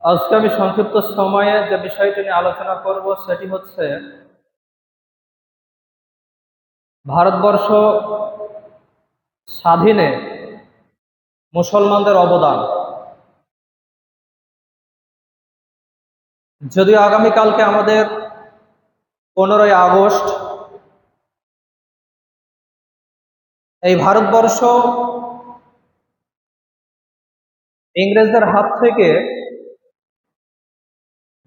আজকে আমি সংক্ষিপ্ত সময়ে যে বিষয়টি নিয়ে আলোচনা করব সেটি হচ্ছে ভারতবর্ষ স্বাধীনে মুসলমানদের অবদান। যদিও আগামীকালকে আমাদের 15ই আগস্ট, এই ভারতবর্ষ ইংরেজদের হাত থেকে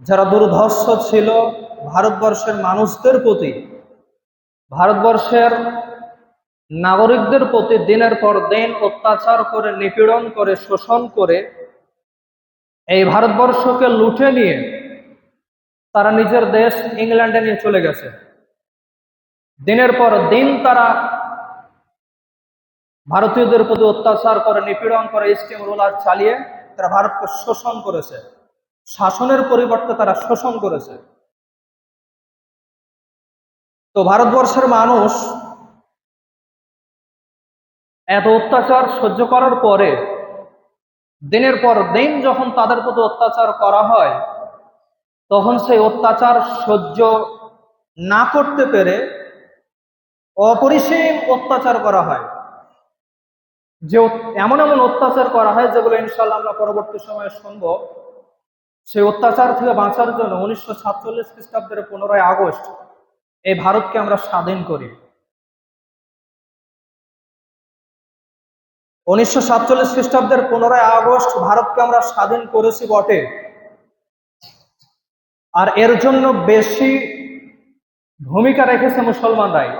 যারা দুর্ধর্ষ ছিল ভারতবর্ষের মানুষদের প্রতি, ভারতবর্ষের নাগরিকদের প্রতি দিনের পর দিন অত্যাচার করে, নিপীড়ন করে, শোষণ করে এই ভারতবর্ষকে লুটে নিয়ে তারা নিজের দেশ ইংল্যান্ডে নিয়ে চলে গেছে। দিনের পর দিন তারা ভারতীয়দের প্রতি অত্যাচার করে, নিপীড়ন করে, স্টিম রোলার চালিয়ে তারা ভারতকে শোষণ করেছে। শাসনের পরিবর্তে তারা শোষণ করেছে। তো ভারতবর্ষের মানুষ এত অত্যাচার সহ্য করার পরে দিনের পর দিন যখন তাদের প্রতি অত্যাচার করা হয়, তখন সেই অত্যাচার সহ্য না করতে পেরে অপরিসীম অত্যাচার করা হয়। যে এমন এমন অত্যাচার করা হয় যেগুলো ইনশাল্লাহ আমরা পরবর্তী সময়ে শুনব। সেই অত্যাচার থেকে বাঁচার জন্য 1947 খ্রিস্টাব্দের 15ই আগস্ট এই ভারতকে আমরা স্বাধীন করি। 1947 খ্রিস্টাব্দের 15ই আগস্ট ভারতকে আমরা স্বাধীন করেছি বটে, আর এর জন্য বেশি ভূমিকা রেখেছে মুসলমানরাই।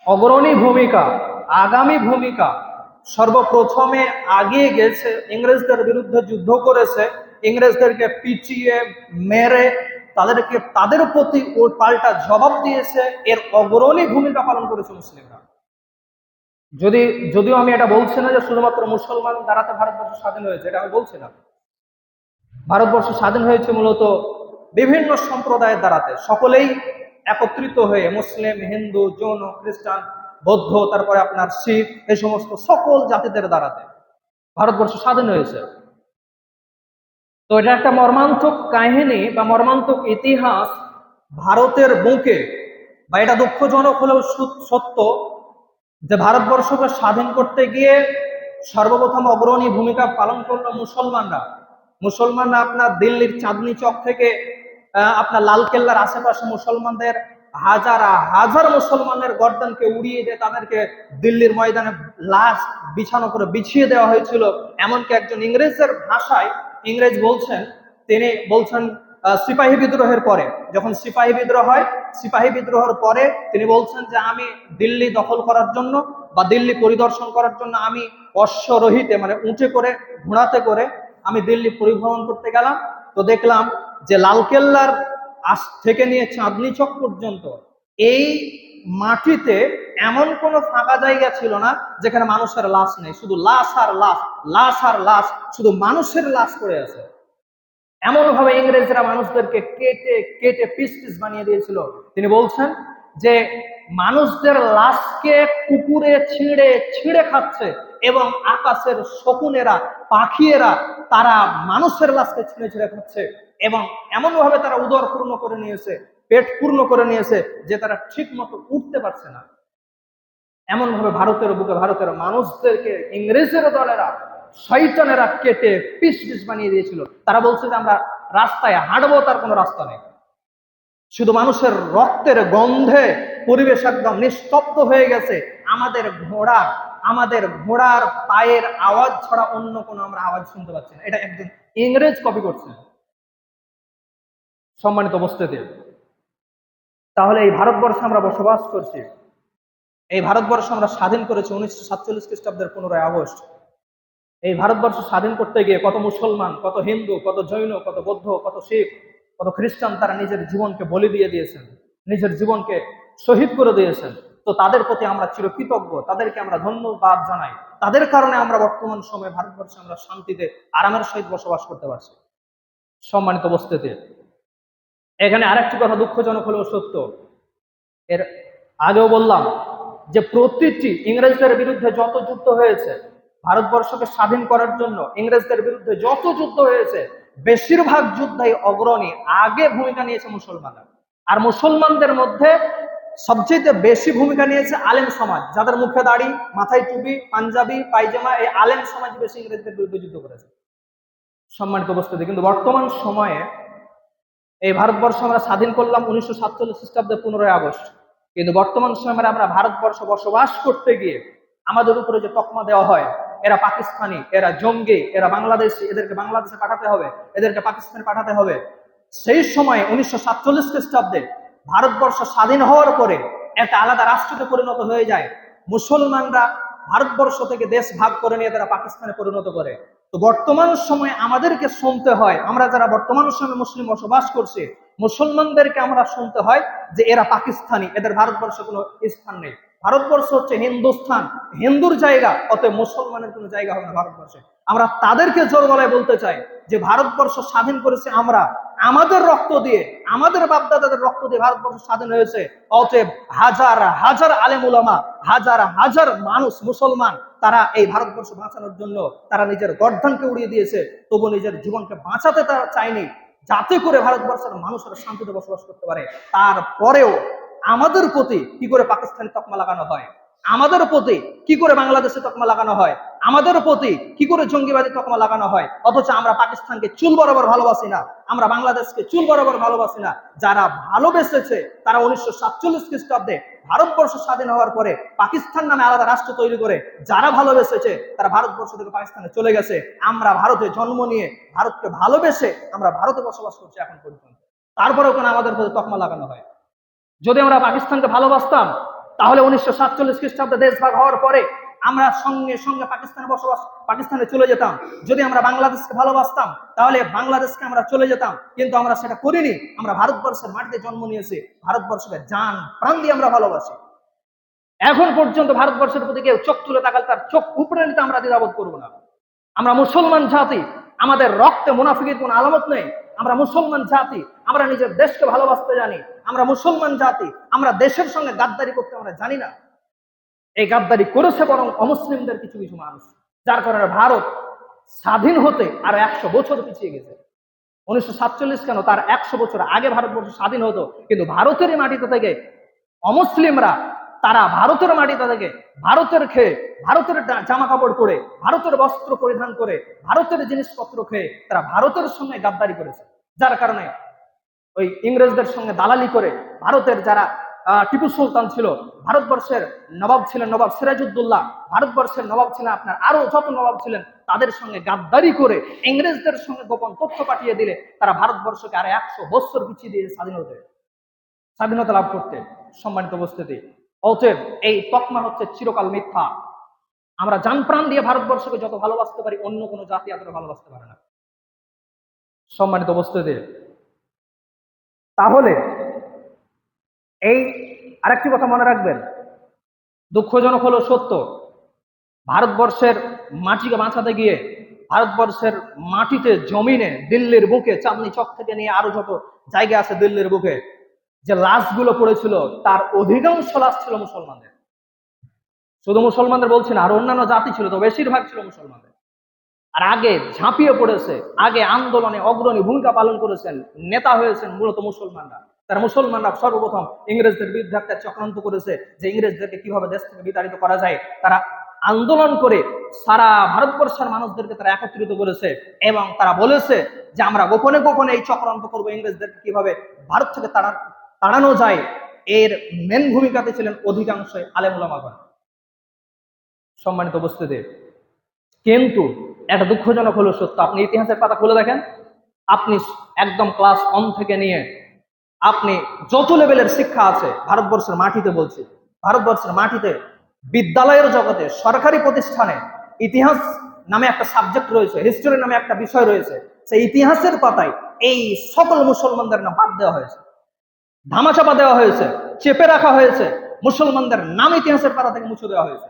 অগ্রণী ভূমিকা, আগামী ভূমিকা। সর্বপ্রথমে আগিয়ে গেছে, ইংরেজদের বিরুদ্ধে যুদ্ধ করেছে, ইংরেজদেরকে পিটিয়ে মেরে তাদের প্রতি পাল্টা জবাব দিয়েছে। এর অগ্রণী ভূমিকা পালন করেছে মুসলিমরা। যদিও আমি এটা বলছি না যে শুধুমাত্র মুসলমান দ্বারাতে ভারতবর্ষ স্বাধীন হয়েছে, এটা আমি বলছি না। ভারতবর্ষ স্বাধীন হয়েছে মূলত বিভিন্ন সম্প্রদায়ের দ্বারাতে, সকলেই একত্রিত হয়ে, মুসলিম, হিন্দু, জৈন, খ্রিস্টান, বৌদ্ধ, তারপরে আপনার শিখ, এই সমস্ত সকল জাতিদের দ্বারাতে ভারতবর্ষ স্বাধীন হয়েছে। তো এটা একটা মর্মান্তিক কাহিনী বা মর্মান্তিক ইতিহাস ভারতের বুকে, বা এটা দুঃখজনক হলেও সত্য যে ভারতবর্ষকে স্বাধীন করতে গিয়ে সর্বপ্রথম অগ্রণী ভূমিকা পালন করলো মুসলমানরা আপনার দিল্লির চাঁদনি চক থেকে আপনার লালকেল্লার আশেপাশে মুসলমানদের হাজার হাজার মুসলমানের গর্দানকে উড়িয়ে দিয়ে তাদেরকে দিল্লির ময়দানে লাশ বিছিয়ে দেওয়া হয়েছিল। এমনকি একজন ইংরেজের ভাষায় ইংরেজ তিনি বলছেন সিপাহী বিদ্রোহের পরে, যখন সিপাহী বিদ্রোহ হয়, সিপাহী বিদ্রোহের পরে তিনি বলছেন যে আমি দিল্লি দখল করার জন্য বা দিল্লি পরিদর্শন করার জন্য আমি অশ্বরোহিতে, মানে উঁচে করে, ঘোড়াতে করে আমি দিল্লি পরিভ্রমণ করতে গেলাম। তো দেখলাম যে লালকেল্লার থেকে নিয়ে চাঁদনি চক পর্যন্ত এই মাটিতে এমন কোনো ফাঁকা জায়গা ছিল না যেখানে মানুষের লাশ নেই। শুধু লাশ আর লাশ, লাশ আর লাশ, শুধু মানুষের লাশ পড়ে আছে। এমন ভাবে ইংরেজরা মানুষদেরকে কেটে কেটে পিস পিস বানিয়ে দিয়েছিল। তিনি বলছেন যে মানুষদের লাশকে কুকুরে ছিঁড়ে ছিঁড়ে খাচ্ছে, এবং আকাশের শকুনেরা, পাখিয়েরা তারা মানুষের লাশকে ছিঁড়ে ছিঁড়ে খাচ্ছে, এবং এমন ভাবে তারা উদর পূর্ণ করে নিয়েছে, পেট পূর্ণ করে নিয়েছে যে তারা ঠিক মতো উঠতে পারছে না। এমন ভাবে ভারতের বুকে ভারতের মানুষদেরকে ইংরেজের দলেরা, শয়তানেরা কেটে পিস পিস বানিয়ে দিয়েছিল। তারা বলছে যে আমরা রাস্তায় হাঁটবো, তার কোনো রাস্তা নেই। শুধু মানুষের রক্তের গন্ধে পরিবেশ একদম নিস্তব্ধ হয়ে গেছে। আমাদের ঘোড়ার পায়ের আওয়াজ ছাড়া অন্য কোনো আমরা আওয়াজ শুনতে পাচ্ছি না। এটা একজন ইংরেজ কপি করছে। সম্মানিত উপস্থিতি, তাহলে এই ভারতবর্ষে আমরা বসবাস করছি, এই ভারতবর্ষ আমরা স্বাধীন করেছি 1947 খ্রিস্টাব্দের 15ই আগস্ট। এই ভারতবর্ষ স্বাধীন করতে গিয়ে কত মুসলমান, কত হিন্দু, কত জৈন, কত বৌদ্ধ, কত শিখ, কত খ্রিস্টান তারা নিজের জীবনকে বলি দিয়ে দিয়েছেন, নিজের জীবনকে শহীদ করে দিয়েছেন। তো তাদের প্রতি আমরা চিরকৃতজ্ঞ, তাদেরকে আমরা ধন্যবাদ জানাই। তাদের কারণে আমরা বর্তমান সময়ে ভারতবর্ষে আমরা শান্তিতে আরামের সহিত বসবাস করতে পারছি। সম্মানিত উপস্থিতি, এখানে আরেকটি কথা দুঃখজনক হলেও সত্য। এর আগেও বললাম যে প্রতিটি ইংরেজদের বিরুদ্ধে যত যুদ্ধ হয়েছে, ভারতবর্ষকে স্বাধীন করার জন্য ইংরেজদের বিরুদ্ধে যত যুদ্ধ হয়েছে, বেশিরভাগ যুদ্ধে অগ্রণী আগে ভূমিকা নিয়েছে মুসলমানরা। আর মুসলমানদের মধ্যে সবচেয়ে বেশি ভূমিকা নিয়েছে আলেম সমাজ, যাদের মুখে দাড়ি, মাথায় টুপি, পাঞ্জাবি, পায়জামা, এই আলেম সমাজ বেশি ইংরেজদের বিরুদ্ধে যুদ্ধ করেছে। সম্মানিত উপস্থিতি, কিন্তু বর্তমান সময়ে এই ভারতবর্ষ আমরা স্বাধীন করলাম 1947 খ্রিস্টাব্দে 15 আগস্ট, কিন্তু বর্তমান সময়ে আমরা ভারতবর্ষ বসবাস করতে গিয়ে আমাদের উপরে যে তকমা দেওয়া হয়, এরা পাকিস্তানি, এরা জঙ্গি, এরা বাংলাদেশি, এদেরকে বাংলাদেশে পাঠাতে হবে, এদেরকে পাকিস্তানে পাঠাতে হবে। সেই সময় 1947 খ্রিস্টাব্দে ভারতবর্ষ স্বাধীন হওয়ার পরে একটা আলাদা রাষ্ট্রতে পরিণত হয়ে যায়। মুসলমানরা ভারতবর্ষ থেকে দেশ ভাগ করে নিয়ে তারা পাকিস্তানে পরিণত করে। তো বর্তমান সময়ে আমাদেরকে শুনতে হয়, আমরা যারা বর্তমান সময়ে মুসলিম বসবাস করছি, মুসলমানদেরকে আমরা শুনতে হয় যে এরা পাকিস্তানি, এদের ভারতবর্ষে কোনো স্থান নেই। ভারতবর্ষ হচ্ছে হিন্দুস্থান, হিন্দুর জায়গা, অতএব মুসলমানের কোনো জায়গা হবে না ভারতবর্ষে। আমরা তাদেরকে জোর গলায় বলতে চাই যে ভারতবর্ষ স্বাধীন করেছে আমরা, আমাদের রক্ত দিয়ে, আমাদের বাপদাদাদের রক্ত দিয়ে ভারতবর্ষ স্বাধীন হয়েছে। অতএব হাজার হাজার আলেম উলামা, হাজার হাজার মানুষ মুসলমান, তারা এই ভারতবর্ষ বাঁচানোর জন্য তারা নিজের গর্দানকে উড়িয়ে দিয়েছে, তবু নিজের জীবনকে বাঁচাতে তারা চায়নি, যাতে করে ভারতবর্ষের মানুষেরা শান্তিতে বসবাস করতে পারে। তারপরেও আমাদের প্রতি কি করে পাকিস্তানি তকমা লাগানো হয়, আমাদের প্রতি কি করে বাংলাদেশে তকমা লাগানো হয়, আমাদের প্রতি কি করে জঙ্গিবাদী তকমা লাগানো হয়, অথচ আমরা পাকিস্তানকে চুল বরাবর ভালোবাসি না, আমরা বাংলাদেশকে চুল বরাবর ভালোবাসি না। যারা ভালোবেসেছে তারা 1947 খ্রিস্টাব্দে ভারতবর্ষ স্বাধীন হওয়ার পরে পাকিস্তান নামে আলাদা রাষ্ট্র তৈরি করে যারা ভালোবেসেছে তারা ভারতবর্ষ থেকে পাকিস্তানে চলে গেছে। আমরা ভারতে জন্ম নিয়ে ভারতকে ভালোবেসে আমরা ভারতে বসবাস করছি এখন পর্যন্ত, তারপরেও কেন আমাদের প্রতি তকমা লাগানো হয়? যদি আমরা পাকিস্তানকে ভালোবাসতাম তাহলে 1947 খ্রিস্টাব্দে দেশ ভাগ হওয়ার পরে আমরা সঙ্গে সঙ্গে পাকিস্তানে চলে যেতাম। যদি আমরা বাংলাদেশকে ভালোবাসতাম তাহলে বাংলাদেশকে আমরা চলে যেতাম, কিন্তু আমরা সেটা করিনি। আমরা ভারতবর্ষের মাটিতে জন্ম নিয়েছি, ভারতবর্ষকে জান প্রাণ দিয়ে আমরা ভালোবাসি। এখন পর্যন্ত ভারতবর্ষের প্রতি কেউ চোখ তুলে তাকালে তার চোখ উপড়ে নিতে আমরা দ্বিধাবোধ করবো না। আমরা মুসলমান জাতি, আমাদের রক্তে মুনাফিকের কোনো আলামত নেই। আমরা মুসলমান জাতি, আমরা নিজের দেশকে ভালোবাসতে জানি। আমরা মুসলমান জাতি, আমরা দেশের সঙ্গে গাদ্দারি করতে আমরা জানি না। এই গাদ্দারি করেছে বরং অমুসলিমদের কিছু কিছু মানুষ, যার কারণে ভারত স্বাধীন হতে আরো 100 বছর পিছিয়ে গেছে। 1947 কেন, তার 100 বছর আগে ভারতবর্ষ স্বাধীন হতো, কিন্তু ভারতের মাটিতে থেকে অমুসলিমরা, তারা ভারতের মাটিতে থেকে ভারতের খেয়ে, ভারতের জামা কাপড় পরে, ভারতের বস্ত্র পরিধান করে, ভারতের জিনিসপত্র খেয়ে তারা ভারতের সঙ্গে গাদ্দারি করেছে। যার কারণে ওই ইংরেজদের সঙ্গে দালালি করে ভারতের যারা টিপু সুলতান ছিল, ভারতবর্ষের নবাব ছিলেন নবাব সিরাজউদ্দৌলা, ভারতবর্ষের নবাব ছিলেন আপনার আরো যত নবাব ছিলেন, তাদের সঙ্গে গাদ্দারি করে ইংরেজদের সঙ্গে গোপন তথ্য পাঠিয়ে দিলে তারা ভারতবর্ষকে আরো 100 বছর পিছিয়ে দিয়ে স্বাধীনতা লাভ করতে। সম্মানিত উপস্থিতি, অতএব এই তকমা হচ্ছে চিরকাল মিথ্যা। আমরা জান প্রাণ দিয়ে ভারতবর্ষকে যত ভালোবাসতে পারি, অন্য কোনো জাতি এতটা ভালোবাসতে পারে না। সম্মানিত উপস্থিতি, তাহলে এই আরেকটি কথা মনে রাখবেন, দুঃখজনক হলো সত্য, ভারতবর্ষের মাটিকে বাঁচাতে গিয়ে ভারতবর্ষের মাটিতে, জমিনে, দিল্লির বুকে, চাঁদনি চক থেকে নিয়ে আরো যত জায়গা আছে দিল্লির বুকে, যে লাশগুলো পড়েছিল তার অধিকাংশ লাশ ছিল মুসলমানদের। শুধু মুসলমানদের বলছি না, আর অন্যান্য জাতি ছিল, তো বেশিরভাগ ছিল মুসলমানদের। আর আগে ঝাঁপিয়ে পড়েছে, আগে আন্দোলনে অগ্রণী ভূমিকা পালন করেছেন, নেতা হয়েছেন মূলত মুসলমানরা। তারা মুসলমানরা সর্বপ্রথম ইংরেজদের বিরুদ্ধে একটা চক্রান্ত করেছে যে ইংরেজদেরকে কিভাবে দেশ থেকে বিতাড়িত করা যায়। তারা আন্দোলন করে সারা ভারতবর্ষের মানুষদেরকে তারা একত্রিত করেছে এবং তারা বলেছে যে আমরা গোপনে গোপনে এই চক্রান্ত করবো, ইংরেজদেরকে কিভাবে ভারত থেকে তাড়ানো যায়। এর মেন ভূমিকাতে ছিলেন অধিকাংশ আলেম উলামাগণ। সম্মানিত উপস্থিতি, কিন্তু একটা দুঃখজনক হলো সত্য, আপনি ইতিহাসের পাতা খুলে দেখেন, আপনি একদম ক্লাস 1 থেকে নিয়ে আপনি যত লেভেলের শিক্ষা আছে ভারতবর্ষের মাটিতে, বলছি ভারতবর্ষের মাটিতে, বিদ্যালয়ের জগতে, সরকারি প্রতিষ্ঠানে ইতিহাস নামে একটা সাবজেক্ট রয়েছে, হিস্টোরি নামে একটা বিষয় রয়েছে। সেই ইতিহাসের পাতায় এই সকল মুসলমানদের নাম বাদ দেওয়া হয়েছে, ধামাচাপা দেওয়া হয়েছে, চেপে রাখা হয়েছে, মুসলমানদের নাম ইতিহাসের পাতা থেকে মুছে দেওয়া হয়েছে।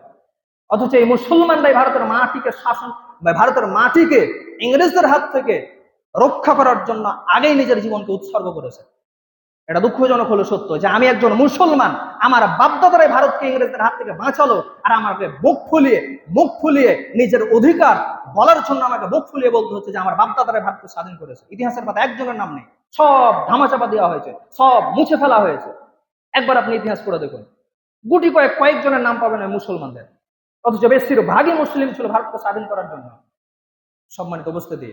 অথচ এই মুসলমানরাই ভারতের মাটিকে শাসন, ভারতের মাটিকে ইংরেজদের হাত থেকে রক্ষা করার জন্য আগেই নিজের জীবনকে উৎসর্গ করেছে। এটা দুঃখজনক হলো সত্য যে আমি একজন মুসলমান, আমার বাপদাদারাই ভারতকে ইংরেজদের হাত থেকে বাঁচালো, আর আমাকে মুখ ফুলিয়ে নিজের অধিকার বলার জন্য আমাকে মুখ ফুলিয়ে বলতে হচ্ছে যে আমার বাপদাদারাই ভারতকে স্বাধীন করেছে। ইতিহাসের পাতা একজনের নাম নেই, সব ধামাচাপা দেওয়া হয়েছে, সব মুছে ফেলা হয়েছে। একবার আপনি ইতিহাস পড়ে দেখুন, গুটি কয়েকজনের নাম পাবেন ওই মুসলমানদের, অথচ বেশিরভাগই মুসলিম ছিল ভারতকে স্বাধীন করার জন্য। সম্মানিত উপস্থিতি,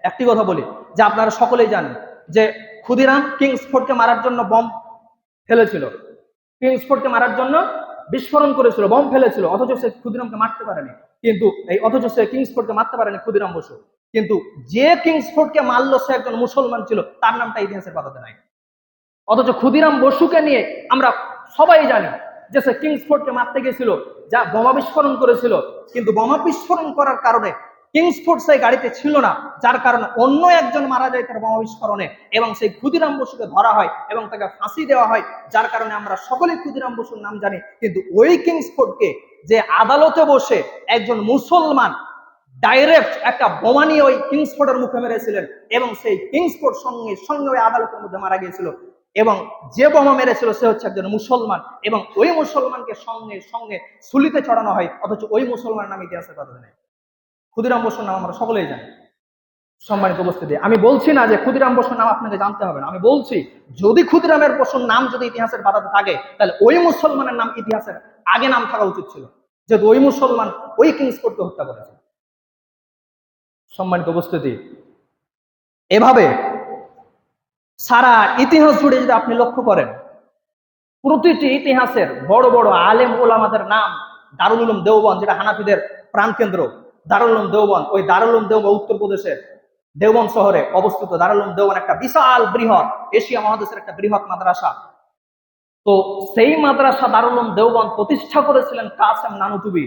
একটি কথা বলি যে আপনারা সকলেই জানেন যে ক্ষুদিরাম কিংসফোর্ডকে মারার জন্য বম ফেলেছিল, কিংসফোর্ডকে মারার জন্য বিস্ফোরণ করেছিল, বম ফেলেছিল, অথচ সে ক্ষুদিরামকে মারতে পারেনি। কিন্তু অথচ সে কিংসফোর্ডকে মারতে পারেনি ক্ষুদিরাম বসু। কিন্তু যে কিংসফোর্ডকে মারলো সে একজন মুসলমান ছিল, তার নামটা ইতিহাসের পাতাতে নাই। অথচ ক্ষুদিরাম বসুকে নিয়ে আমরা সবাই জানি যে সে কিংসফোর্ডকে মারতে গেছিল, যা বোমা বিস্ফোরণ করেছিল, কিন্তু বোমা বিস্ফোরণ করার কারণে কিংসফোর্ড সেই গাড়িতে ছিল না, যার কারণে অন্য একজন মারা যায় তার বোমা বিস্ফোরণে, এবং সেই ক্ষুদিরাম বসুকে ধরা হয় এবং তাকে ফাঁসি দেওয়া হয়, যার কারণে আমরা সকলেই ক্ষুদিরাম বসুর নাম জানি। কিন্তু ওই কিংসফোর্ডকে যে আদালতে বসে একজন মুসলমান ডাইরেক্ট একটা বোমা নিয়ে ওই কিংসফোর্ডের মুখে মেরেছিলেন, এবং সেই কিংসফোর্ড সঙ্গে সঙ্গে ওই আদালতের মধ্যে মারা গিয়েছিল, এবং যে বোমা মেরেছিল সে হচ্ছে একজন মুসলমান, এবং ওই মুসলমানকে সঙ্গে সঙ্গে সুলিতে চড়ানো হয়, অথচ ওই মুসলমানের নাম ইতিহাসের পাতাতে নেই। ক্ষুদিরাম বসুর নাম আমরা সকলেই জানি। সম্মানিত উপস্থিতি, আমি বলছি না যে ক্ষুদিরাম বসুর নাম আপনাকে জানতে হবে না, আমি বলছি যদি ক্ষুদিরামের বসুর নাম যদি ইতিহাসের পাতাতে থাকে, তাহলে ওই মুসলমানের নাম ইতিহাসের আগে নাম থাকা উচিত ছিল, যেহেতু ওই মুসলমান ওই কিংসফোর্ডকে হত্যা করেছে। সম্মানিত উপস্থিতি, এভাবে সারা ইতিহাস জুড়ে যদি আপনি লক্ষ্য করেন, প্রতিটি ইতিহাসের বড় বড় আলেম ওলামাদের নাম, দারুল উলুম দেওবন্দ যেটা হানাফিদের প্রাণকেন্দ্র, দারুল উলুম দেওবন্দ, ওই দারুল উলুম দেওবন্দ উত্তরপ্রদেশের দেওবন্দ শহরে অবস্থিত। দারুল উলুম দেওবন্দ একটা বিশাল বৃহৎ এশিয়া মহাদেশের একটা বৃহৎ মাদ্রাসা। তো সেই মাদ্রাসা দারুল উলুম দেওবন্দ প্রতিষ্ঠা করেছিলেন কাসেম নানুতুবি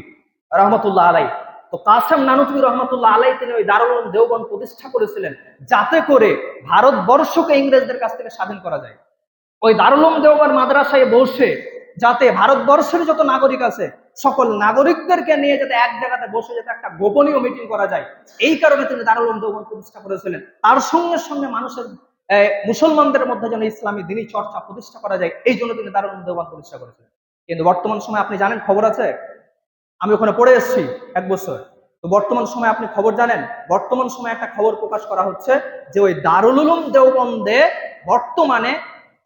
রহমতুল্লাহ আলাই। তো কাসেম নানুতুবি রহমতুল্লাহ আলাই তিনি ওই দারুল উলুম দেওবন্দ প্রতিষ্ঠা করেছিলেন যাতে করে ভারতবর্ষকে ইংরেজদের কাছ থেকে স্বাধীন করা যায়। ওই দারুল উলুম দেওবন্দ মাদ্রাসায় বসে যাতে ভারতবর্ষের যত নাগরিক আছে সকল নাগরিকদেরকে নিয়ে যাতে এক জায়গাতে বসে যাতে একটা গোপনীয় মিটিং করা যায়, এই কারণে তিনি দারুল উলুম দেওবন্দ প্রতিষ্ঠা করেছিলেন। তার সঙ্গে সঙ্গে মানুষের মুসলমানদের মধ্যে যেন ইসলামী দ্বীনি চর্চা প্রতিষ্ঠা করা যায়, এই জন্য তিনি দারুল উলুম দেওবন্দ প্রতিষ্ঠা করেছিলেন। কিন্তু বর্তমান সময় আপনি জানেন, খবর আছে, আমি ওখানে পড়ে এসেছি 1 বছর। তো বর্তমান সময় আপনি খবর জানেন, বর্তমান সময় একটা খবর প্রকাশ করা হচ্ছে যে ওই দারুল উলুম দেওবন্দে বর্তমানে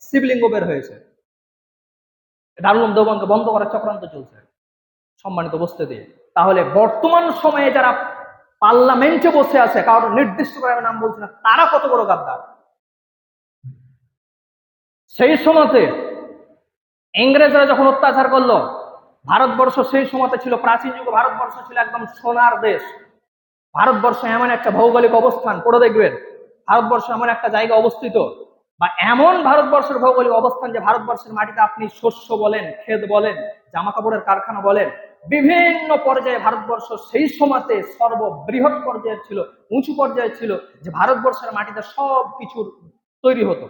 শিবলিঙ্গ বের হয়েছে। দারুল উলুম দেওবন্দকে বন্ধ করার চক্রান্ত চলছে। সম্মানিত উপস্থিতি, তাহলে বর্তমান সময়ে যারা পার্লামেন্টে বসে আছে, কারোর নির্দিষ্ট করে নাম বলছে না, তারা কত বড় গাদ্দার। সেই সময়তে ইংরেজরা যখন অত্যাচার করলো ভারতবর্ষ, সেই সময়তে ছিল প্রাচীন যুগে ভারতবর্ষ ছিল একদম সোনার দেশ। ভারতবর্ষ এমন একটা ভৌগোলিক অবস্থান, পড়ে দেখবেন ভারতবর্ষ এমন একটা জায়গা অবস্থিত, বা এমন ভারতবর্ষের ভৌগোলিক অবস্থান যে ভারতবর্ষের মাটিতে আপনি শস্য বলেন, ক্ষেত বলেন, জামা কাপড়ের কারখানা বলেন, বিভিন্ন পর্যায়ে ভারতবর্ষ সেই সময়তে সর্ববৃহৎ পর্যায়ে ছিল, উঁচু পর্যায়ে ছিল, যে ভারতবর্ষের মাটিতে সব কিছুর তৈরি হতো।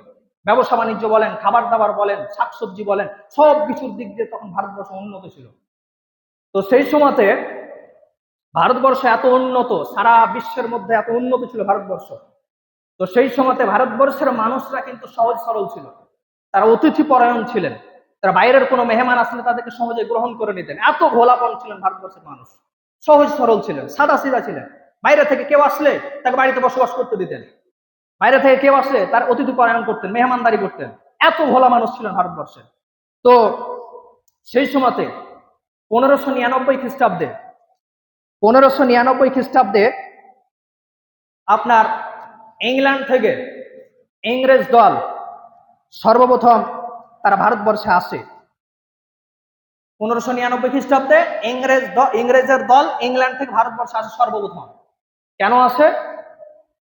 ব্যবসা বাণিজ্য বলেন, খাবার দাবার বলেন, শাকসবজি বলেন, সব কিছুর দিক দিয়ে তখন ভারতবর্ষ উন্নত ছিল। তো সেই সময়তে ভারতবর্ষ এত উন্নত, সারা বিশ্বের মধ্যে এত উন্নত ছিল ভারতবর্ষ। তো সেই সময়তে ভারতবর্ষের মানুষরা কিন্তু সহজ সরল ছিল, তারা অতিথি পরায়ণ ছিলেন, তারা বাইরের কোনো মেহমান আসলে তাদেরকে সহজে গ্রহণ করে নিতেন। এত ভোলাপন ছিলেন ভারতবর্ষের মানুষ, সহজ সরল ছিলেন, সাদা সিধা ছিলেন। বাইরে থেকে কেউ আসলে তাকে বাড়িতে বসবাস করতে দিতেন, বাইরে থেকে কেউ আসলে তার অতিথি পরায়ণ করতেন, মেহমানদারি করতেন। এত ভোলা মানুষ ছিলেন ভারতবর্ষে। তো সেই সময়তে 1599 খ্রিস্টাব্দে 1599 খ্রিস্টাব্দে আপনার ইংল্যান্ড থেকে ইংরেজ দল সর্বপ্রথম তারা ভারতবর্ষে আসে। 1599 খ্রিস্টাব্দে ইংরেজের দল ইংল্যান্ড থেকে ভারতবর্ষে আসে সর্বপ্রথম। কেন আসে?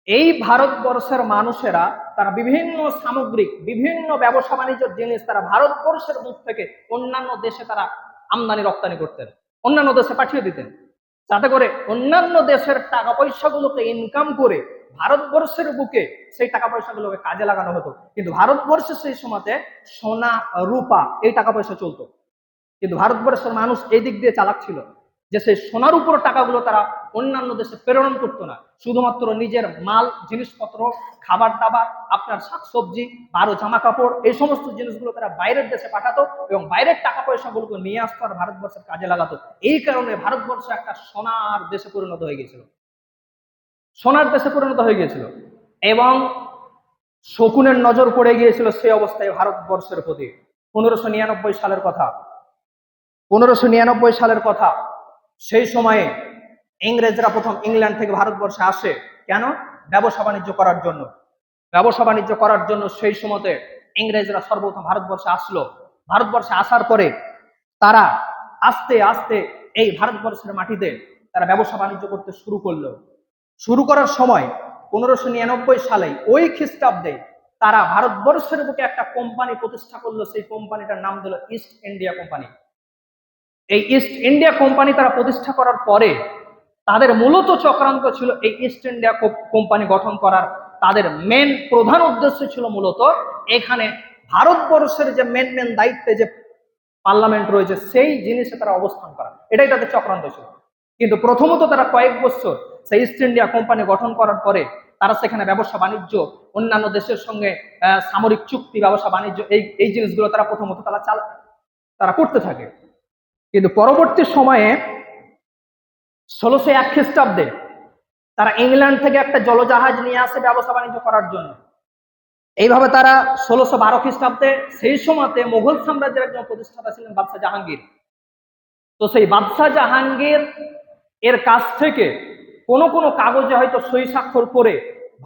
এই ভারতবর্ষের মানুষেরা তারা বিভিন্ন সামগ্রিক, বিভিন্ন ব্যবসা বাণিজ্যের জিনিস তারা ভারতবর্ষের মুখ থেকে অন্যান্য দেশে তারা আমদানি রপ্তানি করতেন, অন্যান্য দেশে পাঠিয়ে দিতেন, যাতে করে অন্যান্য দেশের টাকা পয়সাগুলোকে ইনকাম করে ভারতবর্ষের বুকে সেই টাকা পয়সাগুলোকে কাজে লাগানো হতো। কিন্তু ভারতবর্ষে সেই সময়তে সোনা রূপা এই টাকা পয়সা চলতো, কিন্তু ভারতবর্ষের মানুষ এই দিক দিয়ে চালাক ছিল যে সেই সোনার উপর টাকাগুলো তারা অন্যান্য দেশে প্রেরণ করতো না, শুধুমাত্র নিজের মাল জিনিসপত্র, খাবার দাবার, আপনার শাকসবজি, আরো জামা কাপড়, এই সমস্ত জিনিসগুলো তারা বাইরের দেশে পাঠাতো এবং বাইরের টাকা পয়সাগুলোকে নিয়ে আসতো আর ভারতবর্ষের কাজে লাগাতো। এই কারণে ভারতবর্ষ একটা সোনার দেশে পরিণত হয়ে গেছিল, সোনার দেশে পরিণত হয়ে গিয়েছিল। এবং শকুনের নজর পড়ে গিয়েছিল সেই অবস্থায় ভারতবর্ষের প্রতি। 1599 সালের কথা, 1599 সালের কথা। সেই সময়ে ইংরেজরা প্রথম ইংল্যান্ড থেকে ভারতবর্ষে আসে। কেন? ব্যবসা বাণিজ্য করার জন্য। ব্যবসা বাণিজ্য করার জন্য সেই সময়তে ইংরেজরা সর্বপ্রথম ভারতবর্ষে আসলো। ভারতবর্ষে আসার পরে তারা আস্তে আস্তে এই ভারতবর্ষের মাটিতে তারা ব্যবসা বাণিজ্য করতে শুরু করলো। শুরু করার সময় 1599 সালে ওই খ্রিস্টাব্দে তারা ভারতবর্ষের বুকে একটা কোম্পানি প্রতিষ্ঠা করলো। সেই কোম্পানিটার নাম হলো ইস্ট ইন্ডিয়া কোম্পানি। এই ইস্ট ইন্ডিয়া কোম্পানি তারা প্রতিষ্ঠা করার পরে তাদের মূলত চক্রান্ত ছিল এই ইস্ট ইন্ডিয়া কোম্পানি গঠন করার। তাদের মেন প্রধান উদ্দেশ্য ছিল মূলত এখানে ভারতবর্ষের যে মেন মেন দায়িত্বে যে পার্লামেন্ট রয়েছে সেই জিনিসে তারা অবস্থান করা, এটাই তাদের চক্রান্ত ছিল। কিন্তু প্রথমত তারা কয়েক বছর সেই ইস্ট ইন্ডিয়া কোম্পানি গঠন করার পরে তারা সেখানে ব্যবসা বাণিজ্য, অন্যান্য দেশের সঙ্গে সামরিক চুক্তি, ব্যবসা বাণিজ্য, এই জিনিসগুলো তারা প্রথমত তারা করতে থাকে। কিন্তু পরবর্তী সময়ে 1601 খ্রিস্টাব্দে তারা ইংল্যান্ড থেকে একটা জলজাহাজ নিয়ে আসে ব্যবসা বাণিজ্য করার জন্য। এইভাবে তারা 1612 খ্রিস্টাব্দে, সেই সময়তে মুঘল সাম্রাজ্যের একজন প্রতিষ্ঠাতা ছিলেন বাদশাহ জাহাঙ্গীর। তো সেই বাদশাহ জাহাঙ্গীর এর কাছ থেকে কোনো কোনো কাগজে হয়তো সই স্বাক্ষর করে